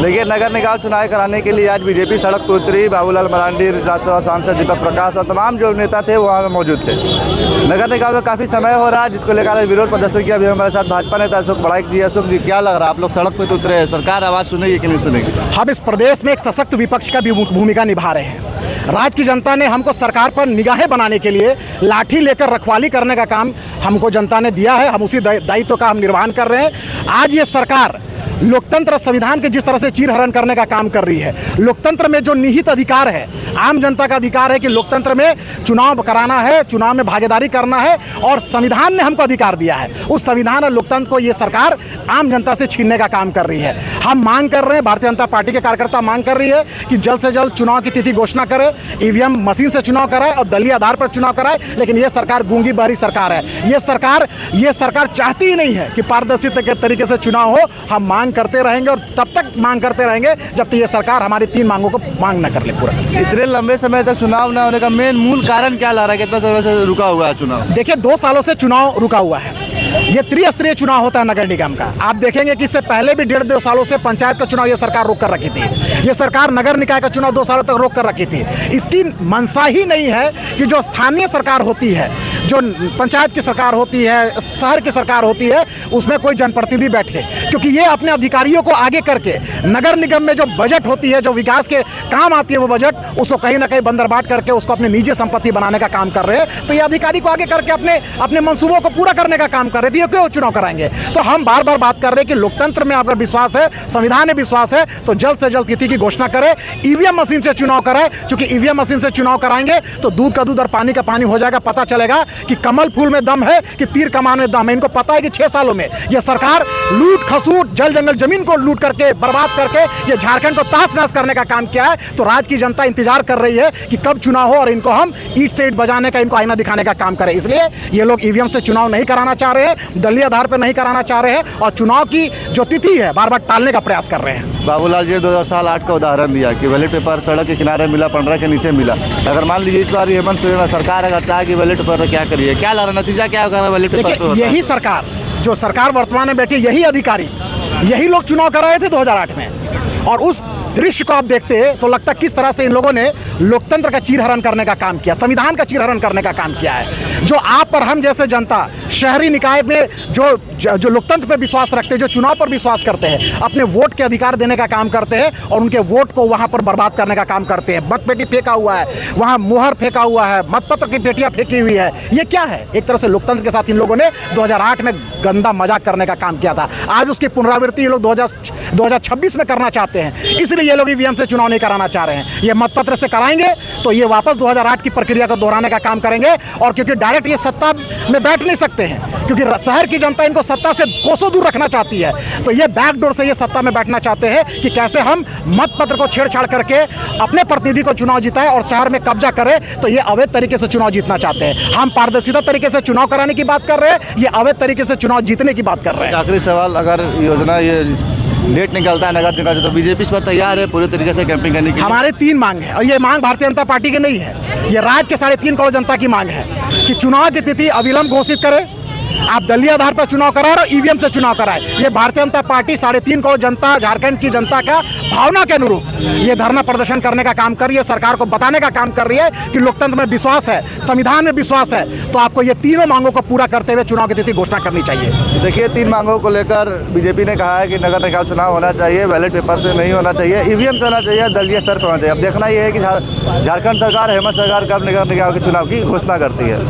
देखिए, नगर निकाय चुनाव कराने के लिए आज बीजेपी सड़क पर उतरी। बाबूलाल मरांडी, राज्यसभा सांसद दीपक प्रकाश और तमाम जो नेता थे वहाँ मौजूद थे। नगर निकाय में काफ़ी समय हो रहा है, जिसको लेकर विरोध प्रदर्शन किया। अभी हमारे साथ भाजपा नेता अशोक बड़ाइक जी। अशोक जी, क्या लग रहा है, आप लोग सड़क पर उतरे हैं, सरकार आवाज़ सुनेगी कि नहीं सुनेगी? हम इस प्रदेश में एक सशक्त विपक्ष का भूमिका निभा रहे हैं। राज्य की जनता ने हमको सरकार पर निगाहें बनाने के लिए लाठी लेकर रखवाली करने का काम हमको जनता ने दिया है। हम उसी दायित्व का हम निर्वहन कर रहे हैं। आज ये सरकार लोकतंत्र और संविधान के जिस तरह से चीरहरण करने का काम कर रही है, लोकतंत्र में जो निहित अधिकार है, आम जनता का अधिकार है कि लोकतंत्र में चुनाव कराना है, चुनाव में भागीदारी करना है, और संविधान ने हमको अधिकार दिया है। उस संविधान और लोकतंत्र को ये सरकार आम जनता से छीनने का काम कर रही है। हम मांग कर रहे हैं, भारतीय जनता पार्टी के कार्यकर्ता मांग कर रही है कि जल्द से जल्द चुनाव की तिथि घोषणा करे, ईवीएम मशीन से चुनाव कराए और दलीय आधार पर चुनाव कराए। लेकिन ये सरकार गूंगी बहरी सरकार है। ये सरकार चाहती ही नहीं है कि पारदर्शी तरीके से चुनाव हो। हम मांग करते रहेंगे और तब तक मांग करते रहेंगे जब तक ये सरकार हमारी 3 मांगों को मांग न कर ले पूरा। इतने लंबे समय तक चुनाव न होने का मूल कारण क्या लग रहा है? कितना समय से रुका हुआ है चुनाव? देखिए, 2 सालों से चुनाव रुका हुआ है। ये त्रिस्तरीय चुनाव होता है नगर निगम का। आप देखेंगे कि इससे पहले भी 1.5-2 सालों से पंचायत का चुनाव ये सरकार रोक कर रखी थी। ये सरकार नगर निकाय का चुनाव 2 सालों तक रोक कर रखी थी। इसकी मंशा ही नहीं है कि जो स्थानीय सरकार होती है, जो पंचायत की सरकार होती है, शहर की सरकार होती है, उसमें कोई जनप्रतिनिधि बैठे, क्योंकि ये अपने अधिकारियों को आगे करके नगर निगम में जो बजट होती है, जो विकास के काम आती है, वो बजट उसको कहीं ना कहीं बंदरबाट करके उसको अपनी निजी संपत्ति बनाने का काम कर रहे हैं। तो ये अधिकारी को आगे करके अपने मंसूबों को पूरा करने का काम कर रहे थे। ये क्यों चुनाव कराएंगे? तो हम बार बार बात कर रहे हैं कि लोकतंत्र में अगर विश्वास है, संविधान में विश्वास है, तो जल्द से जल्द तिथि की घोषणा करें, ईवीएम मशीन से चुनाव कराए। क्योंकि ईवीएम मशीन से चुनाव कराएंगे तो दूध का दूध और पानी का पानी हो जाएगा। पता चलेगा कि कमल फूल में दम है कि तीर कमान में दम है। इनको पता है कि 6 सालों में यह सरकार लूट खसूट, जल जंगल जमीन को लूट करके, बर्बाद करके ये झारखंड को तहस नहस करने का काम किया है। तो राज्य की जनता इंतजार कर रही है कि कब चुनाव हो और इनको हम ईंट से ईंट बजाने का, इनको आईना दिखाने का काम करें। इसलिए ये लोग ईवीएम से चुनाव नहीं कराना चाह रहे हैं, दलीय आधार पर नहीं कराना चाह रहे हैं, और चुनाव की जो तिथि है बार बार टालने का प्रयास कर रहे हैं। बाबूलाल जी 2008 का उदाहरण दिया कि बैलेट पेपर सड़क के किनारे मिला, 15 के नीचे मिला। अगर मान लीजिए इस बार भी हेमंत सोरेन सरकार अगर चाहे कि बैलेट पेपर, तो क्या करिए? क्या ला रहा, नतीजा क्या होगा बैलेट पेपर? यही सरकार, जो सरकार वर्तमान में बैठी, यही अधिकारी, यही लोग चुनाव कराए थे 2008 में। और उस दृश्य को आप देखते हैं तो लगता किस तरह से इन लोगों ने लोकतंत्र का चीरहरण करने का काम किया, संविधान का चीरहरण करने का काम किया है। जो आप पर हम जैसे जनता शहरी निकाय में जो लोकतंत्र पर विश्वास रखते हैं, जो चुनाव पर विश्वास करते हैं, अपने वोट के अधिकार देने का काम करते हैं और उनके वोट को वहां पर बर्बाद करने का काम करते हैं। मतपेटी फेंका हुआ है, वहां मुहर फेंका हुआ है, मतपत्र की पेटियां फेंकी हुई है। ये क्या है? एक तरह से लोकतंत्र के साथ इन लोगों ने 2008 में गंदा मजाक करने का काम किया था। आज उसकी पुनरावृत्ति ये लोग 2026 में करना चाहते हैं। इसलिए ये लोग ईवीएम से चुनाव नहीं कराना चाह रहे हैं। ये मतपत्र से कराएंगे तो ये वापस 2008 की प्रक्रिया को दोहराने का काम करेंगे। और क्योंकि डायरेक्ट ये सत्ता में बैठ नहीं सकते हैं, क्योंकि शहर की जनता इनको सत्ता से कोसों दूर रखना चाहती है, तो ये बैकडोर से ये सत्ता में बैठना चाहते हैं कि कैसे हम मतपत्र को छेड़छाड़ करके अपने प्रतिनिधि को चुनाव जिताए और शहर में कब्जा करे। तो ये अवैध तरीके से चुनाव जीतना चाहते हैं। हम पारदर्शिता तरीके से चुनाव कराने की बात कर रहे हैं, ये अवैध तरीके से चुनाव जीतने की बात कर रहे हैं। आखिरी सवाल, अगर योजना ये डेट निकलता है नगर निकाय, तो बीजेपी इस पर तैयार है पूरे तरीके से कैंपिंग करने की? हमारे 3 मांग है, और ये मांग भारतीय जनता पार्टी की नहीं है, ये राज्य के 3.5 करोड़ जनता की मांग है कि चुनाव की तिथि अविलंब घोषित करें, आप दलीय आधार पर चुनाव कराए और ईवीएम से चुनाव कराए। ये भारतीय जनता पार्टी 3.5 करोड़ जनता, झारखंड की जनता का भावना के अनुरूप ये धरना प्रदर्शन करने का काम कर रही है, सरकार को बताने का काम कर रही है कि लोकतंत्र में विश्वास है, संविधान में विश्वास है। तो आपको ये तीनों मांगों को पूरा करते हुए चुनाव की तिथि घोषणा करनी चाहिए। देखिए, 3 मांगों को लेकर बीजेपी ने कहा है कि नगर निकाय चुनाव होना चाहिए, बैलेट पेपर से नहीं होना चाहिए, ईवीएम से होना चाहिए, दलीय स्तर पर होना चाहिए। अब देखना ये है कि झारखंड सरकार, हेमंत सरकार कब नगर निकाय के चुनाव की घोषणा करती है।